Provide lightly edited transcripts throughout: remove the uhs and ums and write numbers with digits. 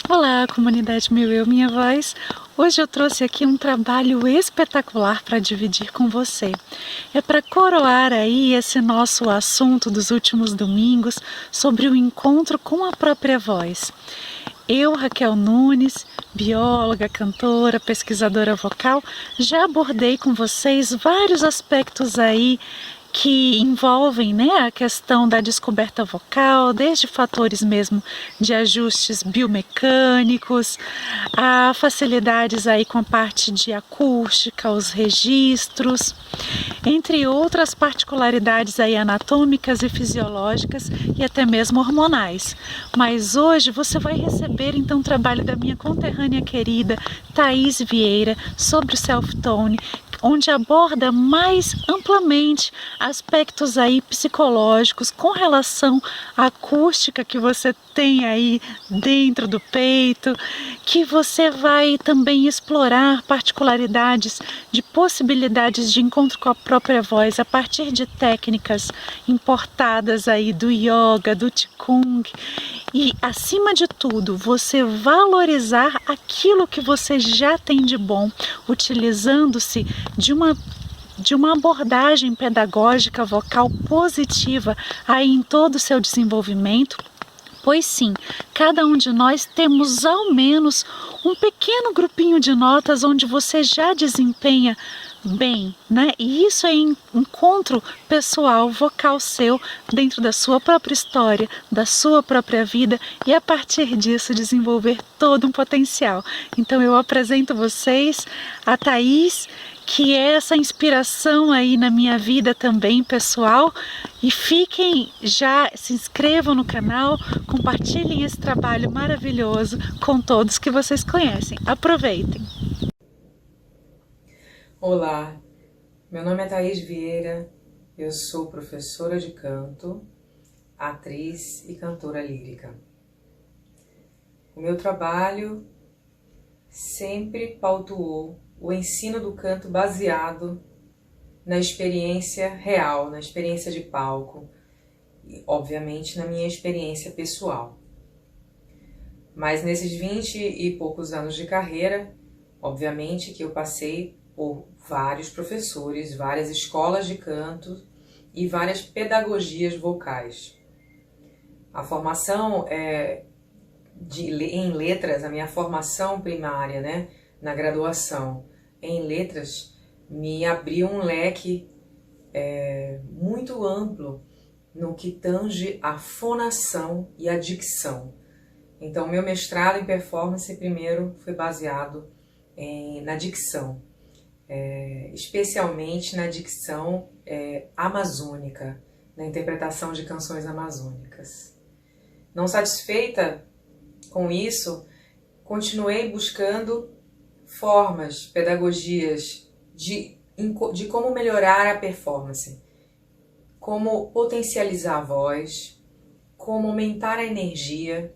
Olá, comunidade Meu Eu, Minha Voz. Hoje eu trouxe aqui um trabalho espetacular para dividir com você. É para coroar aí esse nosso assunto dos últimos domingos sobre o encontro com a própria voz. Eu, Raquel Nunes, bióloga, cantora, pesquisadora vocal, já abordei com vocês vários aspectos aí que envolvem, né, a questão da descoberta vocal, desde fatores mesmo de ajustes biomecânicos, a facilidades aí com a parte de acústica, os registros, entre outras particularidades aí anatômicas e fisiológicas e até mesmo hormonais. Mas hoje você vai receber então o trabalho da minha conterrânea querida Thaís Vieira sobre o self-tone, onde aborda mais amplamente aspectos aí psicológicos com relação à acústica que você tem aí dentro do peito, que você vai também explorar particularidades de possibilidades de encontro com a própria voz a partir de técnicas importadas aí do yoga, do Qigong. E, acima de tudo, você valorizar aquilo que você já tem de bom, utilizando-se de uma abordagem pedagógica vocal positiva aí em todo o seu desenvolvimento. Pois sim, cada um de nós temos ao menos um pequeno grupinho de notas onde você já desempenha bem, né? E isso é encontro pessoal, vocal seu, dentro da sua própria história, da sua própria vida, e a partir disso desenvolver todo um potencial. Então eu apresento vocês a Thaís, que é essa inspiração aí na minha vida também pessoal, e se inscrevam no canal, compartilhem esse trabalho maravilhoso com todos que vocês conhecem. Aproveitem! Olá, meu nome é Thaís Vieira, eu sou professora de canto, atriz e cantora lírica. O meu trabalho sempre pautou o ensino do canto baseado na experiência real, na experiência de palco e, obviamente, na minha experiência pessoal. Mas nesses 20 e poucos anos de carreira, obviamente que eu passei por vários professores, várias escolas de canto e várias pedagogias vocais. A formação em letras, a minha formação primária, né, na graduação em letras, me abriu um leque muito amplo no que tange a fonação e a dicção. Então, meu mestrado em performance primeiro foi baseado na dicção, especialmente na dicção amazônica, na interpretação de canções amazônicas. Não satisfeita com isso, continuei buscando formas, pedagogias de como melhorar a performance, como potencializar a voz, como aumentar a energia,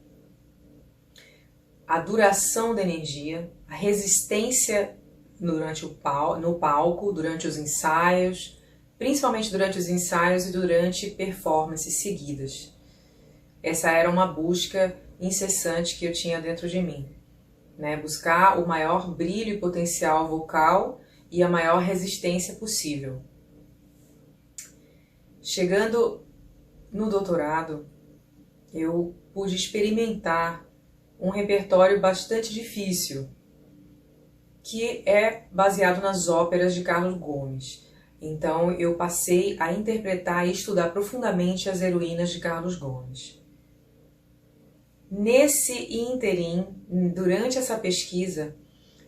a duração da energia, a resistência no palco, durante os ensaios, principalmente durante os ensaios e durante performances seguidas. Essa era uma busca incessante que eu tinha dentro de mim, né? Buscar o maior brilho e potencial vocal e a maior resistência possível. Chegando no doutorado, eu pude experimentar um repertório bastante difícil, que é baseado nas óperas de Carlos Gomes. Então eu passei a interpretar e estudar profundamente as heroínas de Carlos Gomes. Nesse ínterim, durante essa pesquisa,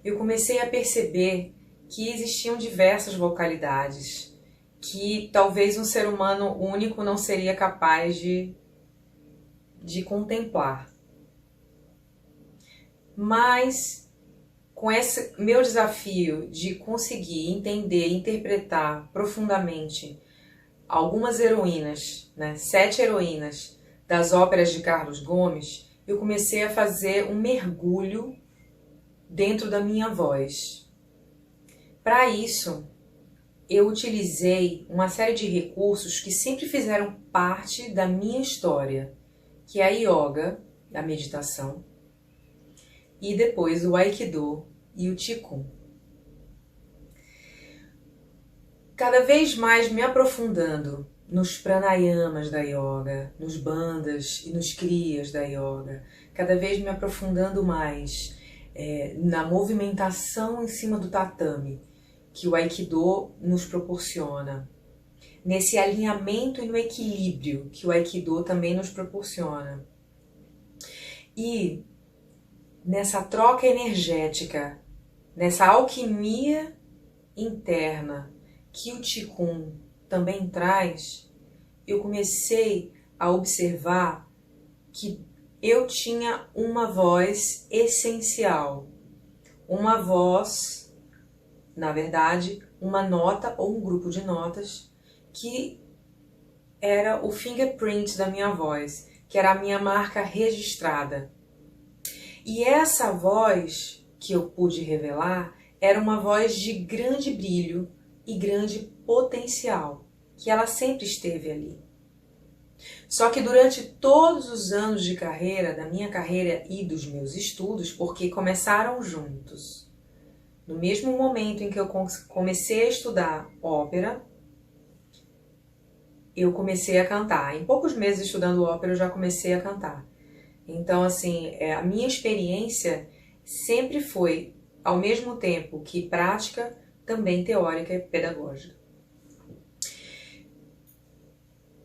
eu comecei a perceber que existiam diversas vocalidades, que talvez um ser humano único não seria capaz de contemplar. Mas, com esse meu desafio de conseguir entender e interpretar profundamente algumas heroínas, né, 7 heroínas das óperas de Carlos Gomes, eu comecei a fazer um mergulho dentro da minha voz. Para isso, eu utilizei uma série de recursos que sempre fizeram parte da minha história, que é a yoga, a meditação, e depois o Aikido e o Qigong. Cada vez mais me aprofundando nos pranayamas da yoga, nos bandhas e nos kriyas da yoga, cada vez me aprofundando mais na movimentação em cima do tatame que o Aikido nos proporciona, nesse alinhamento e no equilíbrio que o Aikido também nos proporciona, e nessa troca energética, nessa alquimia interna que o Qigong também traz, eu comecei a observar que eu tinha uma voz essencial, uma voz, na verdade, uma nota ou um grupo de notas que era o fingerprint da minha voz, que era a minha marca registrada. E essa voz que eu pude revelar era uma voz de grande brilho e grande potencial, que ela sempre esteve ali. Só que durante todos os anos de carreira, da minha carreira e dos meus estudos, porque começaram juntos, no mesmo momento em que eu comecei a estudar ópera, eu comecei a cantar. Em poucos meses estudando ópera, eu já comecei a cantar. Então, assim, a minha experiência sempre foi, ao mesmo tempo que prática, também teórica e pedagógica.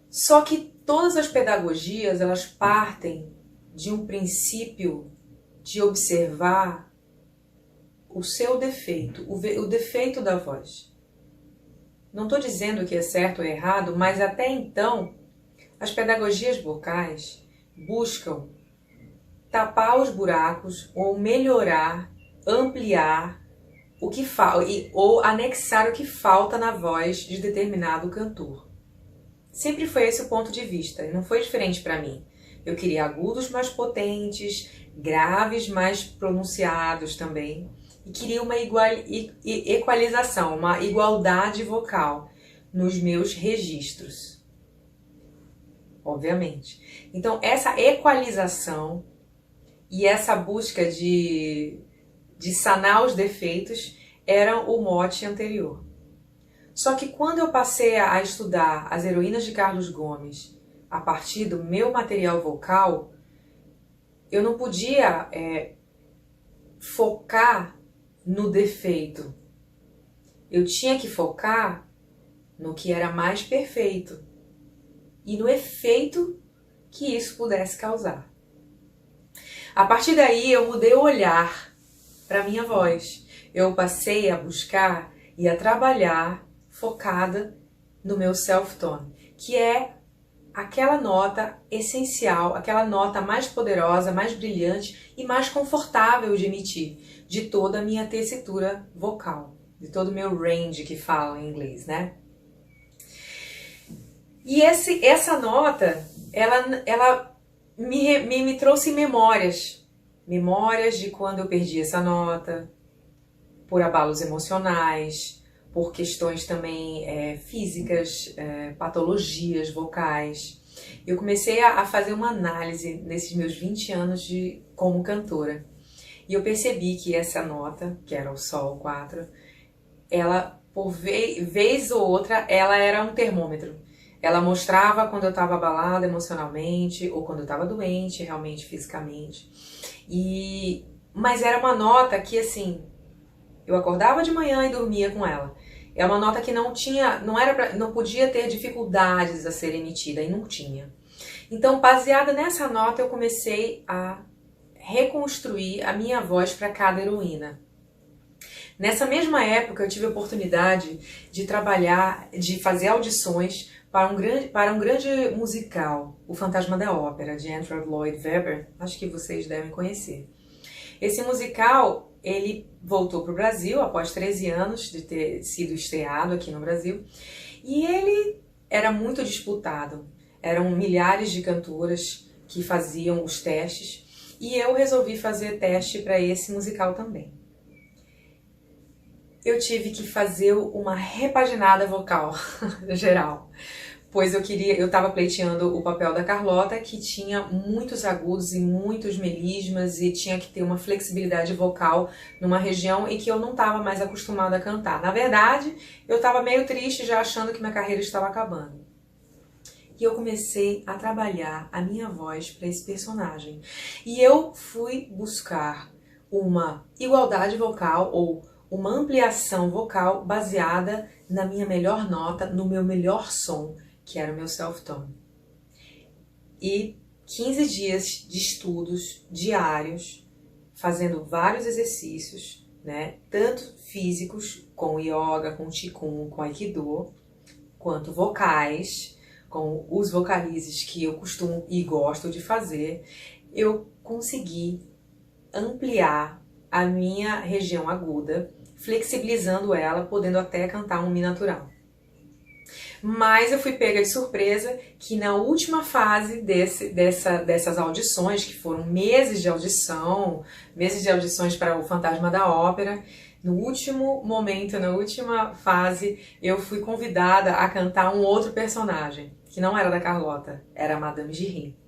Só que todas as pedagogias, elas partem de um princípio de observar o seu defeito, o defeito da voz. Não estou dizendo que é certo ou errado, mas até então, as pedagogias vocais buscam tapar os buracos ou melhorar, ampliar o que ou anexar o que falta na voz de determinado cantor. Sempre foi esse o ponto de vista, e não foi diferente para mim. Eu queria agudos mais potentes, graves mais pronunciados também, e queria uma equalização, uma igualdade vocal nos meus registros, obviamente. Então, essa equalização e essa busca de sanar os defeitos era o mote anterior. Só que quando eu passei a estudar as heroínas de Carlos Gomes a partir do meu material vocal, eu não podia focar no defeito. Eu tinha que focar no que era mais perfeito e no efeito que isso pudesse causar. A partir daí eu mudei o olhar para minha voz. Eu passei a buscar e a trabalhar focada no meu self-tone, que é aquela nota essencial, aquela nota mais poderosa, mais brilhante e mais confortável de emitir de toda a minha tessitura vocal, de todo o meu range que fala em inglês, né? E essa nota, ela me trouxe memórias de quando eu perdi essa nota, por abalos emocionais, por questões também físicas, patologias vocais. Eu comecei a fazer uma análise nesses meus 20 anos como cantora. E eu percebi que essa nota, que era o Sol 4, ela, por vez ou outra, ela era um termômetro. Ela mostrava quando eu estava abalada emocionalmente ou quando eu estava doente, realmente, fisicamente. Mas era uma nota que, assim, eu acordava de manhã e dormia com ela. É uma nota que não podia ter dificuldades a ser emitida, e não tinha. Então, baseada nessa nota, eu comecei a reconstruir a minha voz para cada heroína. Nessa mesma época, eu tive a oportunidade de trabalhar, de fazer audições para um grande musical, O Fantasma da Ópera, de Andrew Lloyd Webber. Acho que vocês devem conhecer. Esse musical, ele voltou para o Brasil após 13 anos de ter sido estreado aqui no Brasil. E ele era muito disputado. Eram milhares de cantoras que faziam os testes. E eu resolvi fazer teste para esse musical também. Eu tive que fazer uma repaginada vocal geral, pois eu estava pleiteando o papel da Carlota, que tinha muitos agudos e muitos melismas e tinha que ter uma flexibilidade vocal numa região em que eu não estava mais acostumada a cantar. Na verdade, eu estava meio triste já achando que minha carreira estava acabando. E eu comecei a trabalhar a minha voz para esse personagem. E eu fui buscar uma igualdade vocal ou uma ampliação vocal baseada na minha melhor nota, no meu melhor som, que era o meu self-tone. E 15 dias de estudos diários, fazendo vários exercícios, né, tanto físicos, com yoga, com qigong, com aikido, quanto vocais, com os vocalizes que eu costumo e gosto de fazer, eu consegui ampliar a minha região aguda, flexibilizando ela, podendo até cantar um mi natural. Mas eu fui pega de surpresa que na última fase dessas audições, que foram meses de audições para o Fantasma da Ópera, no último momento, na última fase, eu fui convidada a cantar um outro personagem, que não era da Carlota, era a Madame Giry.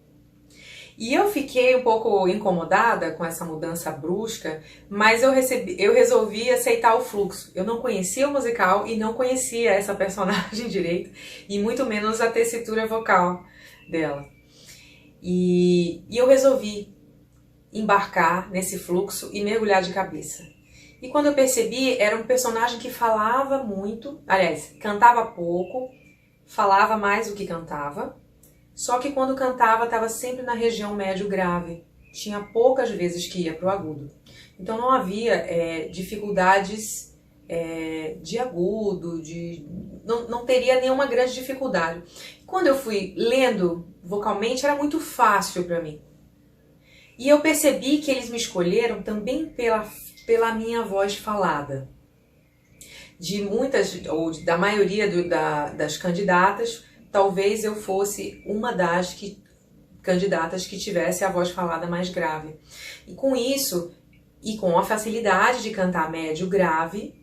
E eu fiquei um pouco incomodada com essa mudança brusca, mas eu resolvi aceitar o fluxo. Eu não conhecia o musical e não conhecia essa personagem direito, e muito menos a tessitura vocal dela. E eu resolvi embarcar nesse fluxo e mergulhar de cabeça. E quando eu percebi, era um personagem que falava muito, aliás, cantava pouco, falava mais do que cantava, só que quando cantava estava sempre na região médio grave, tinha poucas vezes que ia para o agudo. Então não havia dificuldades de agudo, não teria nenhuma grande dificuldade. Quando eu fui lendo vocalmente era muito fácil para mim. E eu percebi que eles me escolheram também pela minha voz falada. De muitas, ou da maioria das candidatas, talvez eu fosse uma das candidatas que tivesse a voz falada mais grave. E com isso, e com a facilidade de cantar médio grave,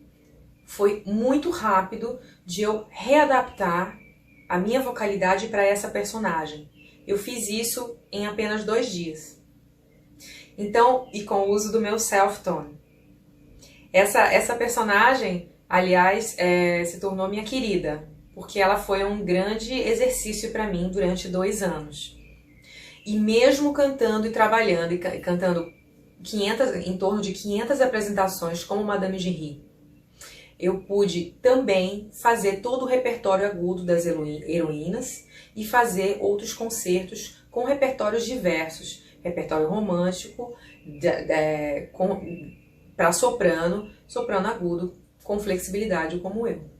foi muito rápido de eu readaptar a minha vocalidade para essa personagem. Eu fiz isso em apenas 2 dias. Então, e com o uso do meu self-tone. Essa personagem, aliás, se tornou minha querida, porque ela foi um grande exercício para mim durante 2 anos. E mesmo cantando e trabalhando, e cantando em torno de 500 apresentações como Madame Giry, eu pude também fazer todo o repertório agudo das heroínas e fazer outros concertos com repertórios diversos. Repertório romântico, para soprano agudo, com flexibilidade como eu.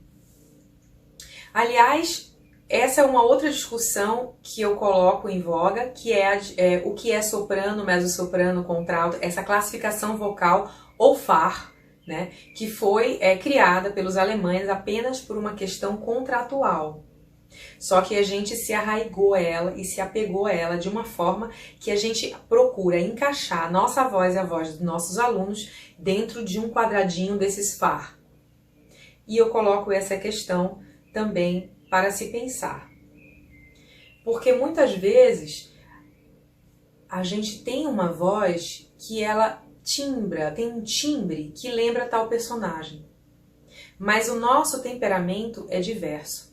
Aliás, essa é uma outra discussão que eu coloco em voga, que é o que é soprano, mezzo-soprano, contralto, essa classificação vocal ou FAR, né, que foi criada pelos alemães apenas por uma questão contratual. Só que a gente se arraigou a ela e se apegou a ela de uma forma que a gente procura encaixar a nossa voz e a voz dos nossos alunos dentro de um quadradinho desses FAR. E eu coloco essa questão também para se pensar. Porque muitas vezes a gente tem uma voz que ela tem um timbre que lembra tal personagem. Mas o nosso temperamento é diverso.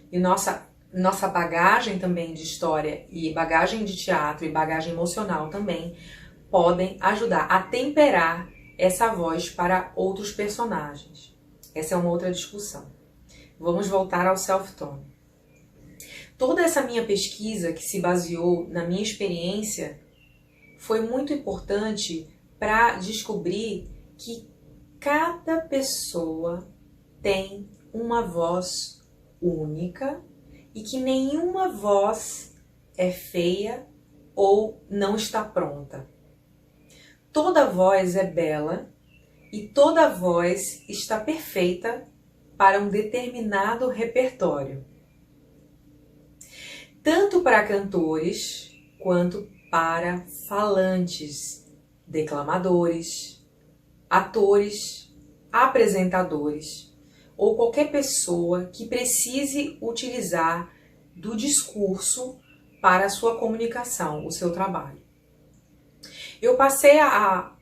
E nossa bagagem também de história e bagagem de teatro e bagagem emocional também podem ajudar a temperar essa voz para outros personagens. Essa é uma outra discussão. Vamos voltar ao self-tone. Toda essa minha pesquisa que se baseou na minha experiência foi muito importante para descobrir que cada pessoa tem uma voz única e que nenhuma voz é feia ou não está pronta. Toda voz é bela e toda voz está perfeita para um determinado repertório. Tanto para cantores quanto para falantes, declamadores, atores, apresentadores ou qualquer pessoa que precise utilizar do discurso para a sua comunicação, o seu trabalho. Eu passei a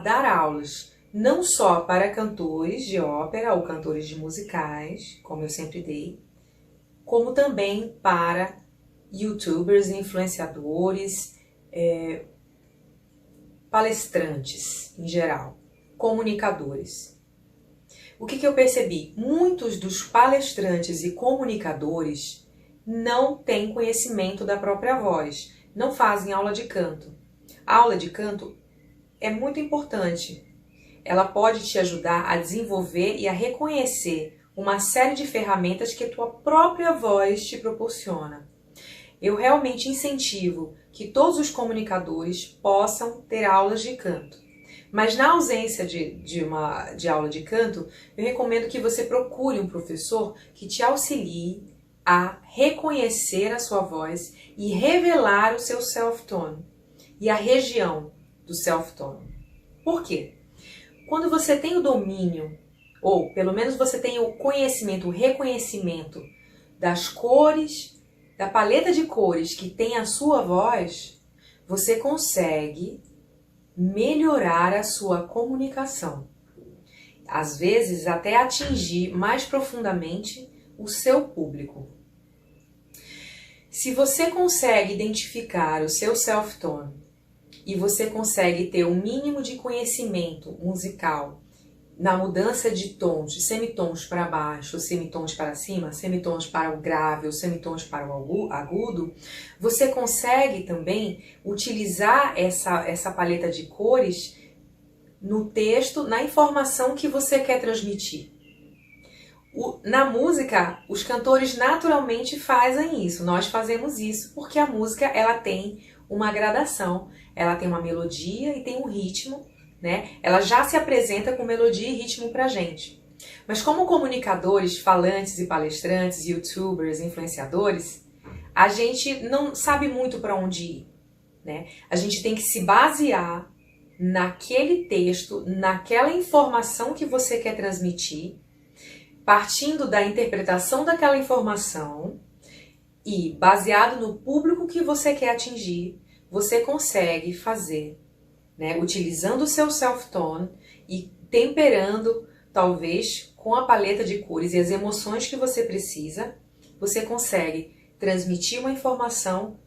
dar aulas não só para cantores de ópera ou cantores de musicais, como eu sempre dei, como também para youtubers, influenciadores, palestrantes em geral, comunicadores. O que eu percebi? Muitos dos palestrantes e comunicadores não têm conhecimento da própria voz, não fazem aula de canto. A aula de canto é muito importante. Ela pode te ajudar a desenvolver e a reconhecer uma série de ferramentas que a tua própria voz te proporciona. Eu realmente incentivo que todos os comunicadores possam ter aulas de canto. Mas na ausência de aula de canto, eu recomendo que você procure um professor que te auxilie a reconhecer a sua voz e revelar o seu self-tone e a região do self-tone. Por quê? Quando você tem o domínio, ou pelo menos você tem o conhecimento, o reconhecimento das cores, da paleta de cores que tem a sua voz, você consegue melhorar a sua comunicação. Às vezes até atingir mais profundamente o seu público. Se você consegue identificar o seu self-tone e você consegue ter um mínimo de conhecimento musical na mudança de tons, de semitons para baixo, semitons para cima, semitons para o grave, ou semitons para o agudo, você consegue também utilizar essa paleta de cores no texto, na informação que você quer transmitir. Na música, os cantores naturalmente fazem isso, nós fazemos isso porque a música ela tem uma gradação, ela tem uma melodia e tem um ritmo, né? Ela já se apresenta com melodia e ritmo pra gente. Mas como comunicadores, falantes e palestrantes, youtubers, influenciadores, a gente não sabe muito para onde ir, né? A gente tem que se basear naquele texto, naquela informação que você quer transmitir, partindo da interpretação daquela informação e baseado no público que você quer atingir, você consegue fazer, né, utilizando o seu self-tone e temperando, talvez, com a paleta de cores e as emoções que você precisa, você consegue transmitir uma informação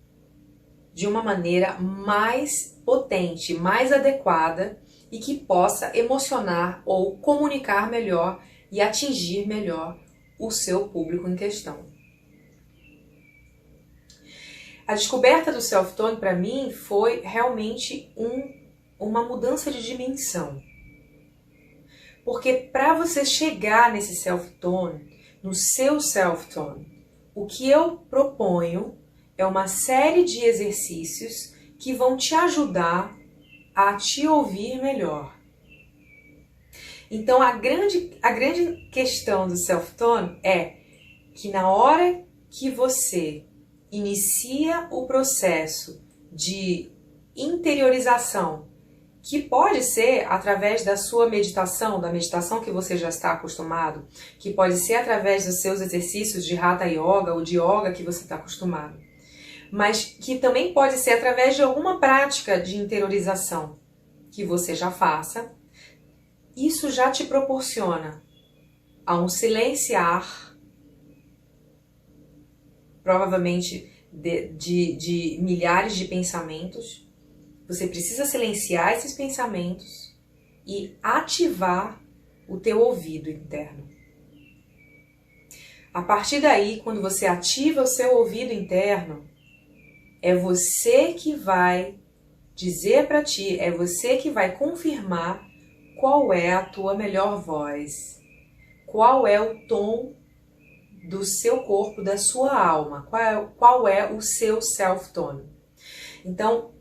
de uma maneira mais potente, mais adequada e que possa emocionar ou comunicar melhor e atingir melhor o seu público em questão. A descoberta do self-tone para mim foi realmente uma mudança de dimensão. Porque para você chegar nesse self-tone, no seu self-tone, o que eu proponho é uma série de exercícios que vão te ajudar a te ouvir melhor. Então a grande questão do self-tone é que na hora que você inicia o processo de interiorização, que pode ser através da sua meditação, da meditação que você já está acostumado, que pode ser através dos seus exercícios de Hatha Yoga ou de Yoga que você está acostumado, mas que também pode ser através de alguma prática de interiorização que você já faça. Isso já te proporciona a um silenciar, provavelmente de milhares de pensamentos. Você precisa silenciar esses pensamentos e ativar o teu ouvido interno. A partir daí, quando você ativa o seu ouvido interno, é você que vai dizer para ti, é você que vai confirmar qual é a tua melhor voz, qual é o tom do seu corpo, da sua alma, qual é o seu self-tone. Então,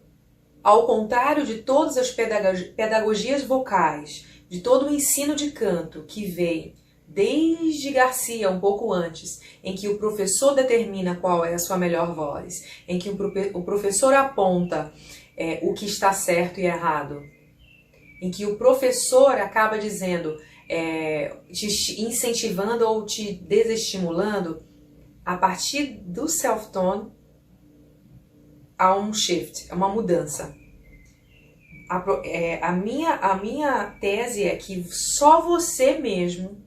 ao contrário de todas as pedagogias vocais, de todo o ensino de canto que vem desde Garcia, um pouco antes, em que o professor determina qual é a sua melhor voz, em que o professor aponta o que está certo e errado, em que o professor acaba dizendo, te incentivando ou te desestimulando, a partir do self-tone, há um shift, é uma mudança. A minha tese é que só você mesmo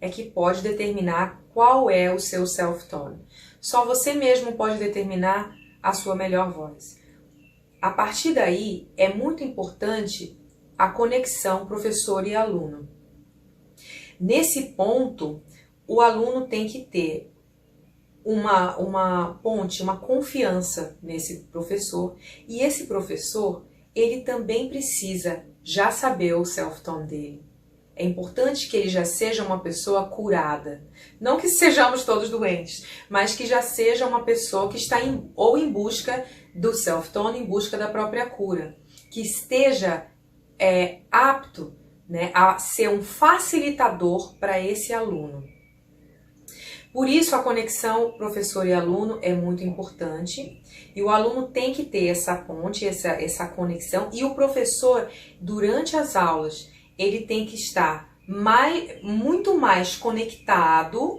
é que pode determinar qual é o seu self-tone. Só você mesmo pode determinar a sua melhor voz. A partir daí, é muito importante a conexão professor e aluno. Nesse ponto, o aluno tem que ter uma ponte, uma confiança nesse professor, e esse professor, ele também precisa já saber o self-tone dele. É importante que ele já seja uma pessoa curada. Não que sejamos todos doentes, mas que já seja uma pessoa que está em busca do self-tone, em busca da própria cura. Que esteja apto, né, a ser um facilitador para esse aluno. Por isso a conexão professor e aluno é muito importante. E o aluno tem que ter essa ponte, essa conexão. E o professor, durante as aulas, ele tem que estar muito mais conectado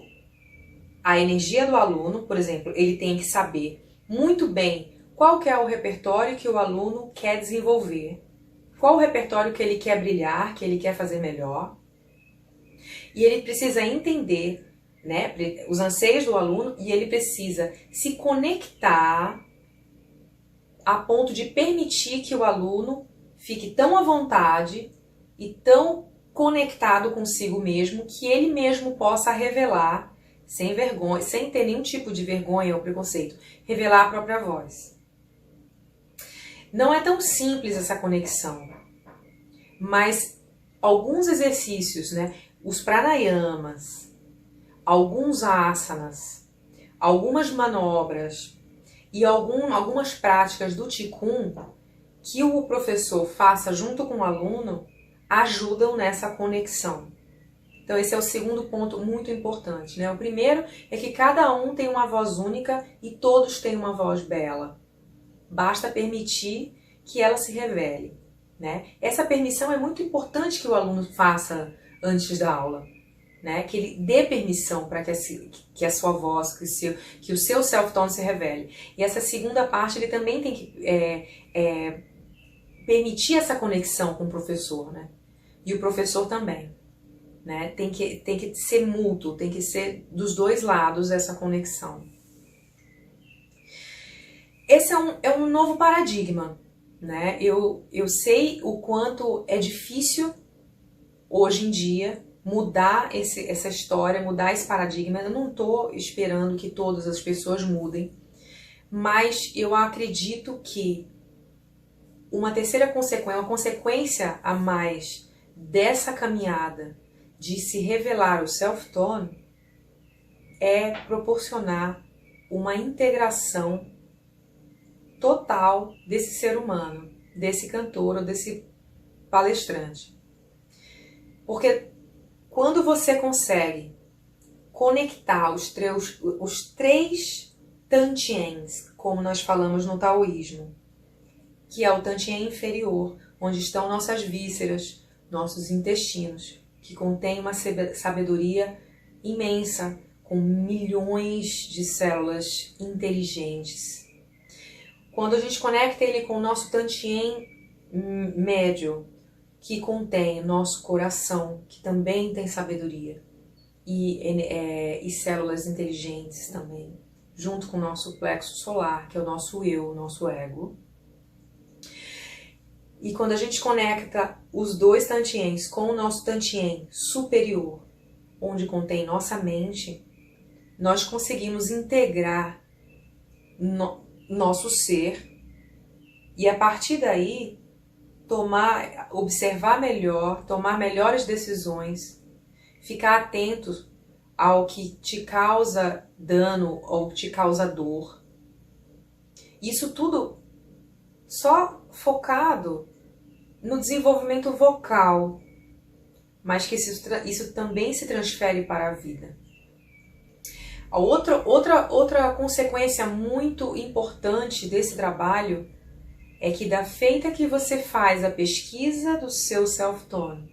à energia do aluno. Por exemplo, ele tem que saber muito bem qual que é o repertório que o aluno quer desenvolver, qual o repertório que ele quer brilhar, que ele quer fazer melhor. E ele precisa entender, né, os anseios do aluno, e ele precisa se conectar a ponto de permitir que o aluno fique tão à vontade e tão conectado consigo mesmo que ele mesmo possa revelar, sem vergonha, sem ter nenhum tipo de vergonha ou preconceito, revelar a própria voz. Não é tão simples essa conexão, mas alguns exercícios, né, os pranayamas, alguns asanas, algumas manobras e algumas práticas do Qigong que o professor faça junto com o aluno ajudam nessa conexão. Então esse é o segundo ponto muito importante, né? O primeiro é que cada um tem uma voz única e todos têm uma voz bela. Basta permitir que ela se revele, né? Essa permissão é muito importante que o aluno faça antes da aula, né? Que ele dê permissão para que a sua voz, que o seu self-tone se revele. E essa segunda parte ele também tem que permitir essa conexão com o professor, né? E o professor também, né? Tem que ser mútuo, tem que ser dos dois lados essa conexão. Esse é um novo paradigma, né? Eu sei o quanto é difícil hoje em dia mudar essa história, mudar esse paradigma. Eu não estou esperando que todas as pessoas mudem, mas eu acredito que uma terceira consequência, uma consequência a mais dessa caminhada de se revelar o self-tone é proporcionar uma integração total desse ser humano, desse cantor ou desse palestrante. Porque quando você consegue conectar os três tantiens, como nós falamos no taoísmo, que é o tantien inferior, onde estão nossas vísceras, nossos intestinos, que contém uma sabedoria imensa, com milhões de células inteligentes. Quando a gente conecta ele com o nosso tantien médio, que contém nosso coração, que também tem sabedoria, e células inteligentes também, junto com o nosso plexo solar, que é o nosso eu, o nosso ego. E quando a gente conecta os dois tantiens com o nosso tantien superior, onde contém nossa mente, nós conseguimos integrar nosso ser e a partir daí observar melhor, tomar melhores decisões, ficar atento ao que te causa dano ou te causa dor. Isso tudo só focado no desenvolvimento vocal, mas que isso também se transfere para a vida. A outra consequência muito importante desse trabalho é que da feita que você faz a pesquisa do seu self-tone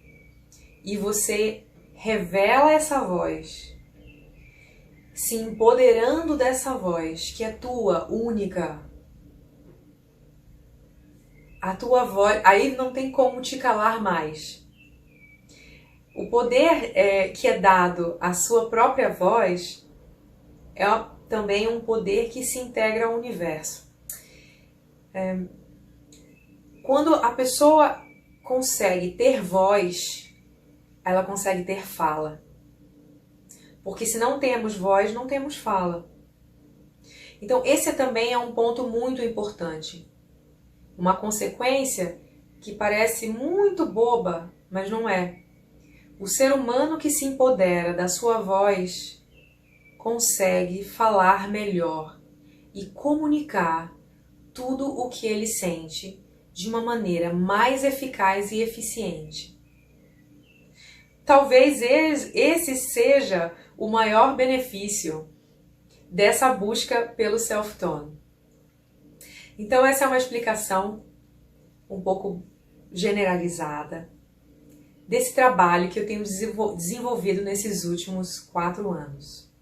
e você revela essa voz, se empoderando dessa voz que é tua, única. A tua voz, aí não tem como te calar mais. O poder que é dado à sua própria voz é também um poder que se integra ao universo. Quando a pessoa consegue ter voz, ela consegue ter fala. Porque se não temos voz, não temos fala. Então esse também é um ponto muito importante. Uma consequência que parece muito boba, mas não é. O ser humano que se empodera da sua voz consegue falar melhor e comunicar tudo o que ele sente de uma maneira mais eficaz e eficiente. Talvez esse seja o maior benefício dessa busca pelo self-tone. Então essa é uma explicação um pouco generalizada desse trabalho que eu tenho desenvolvido nesses últimos 4 anos.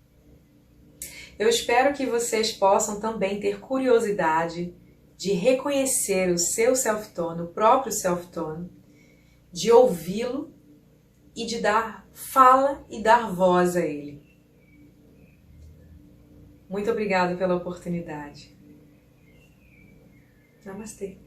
Eu espero que vocês possam também ter curiosidade de reconhecer o seu self-tone, o próprio self-tone, de ouvi-lo e de dar fala e dar voz a ele. Muito obrigada pela oportunidade. Namastê.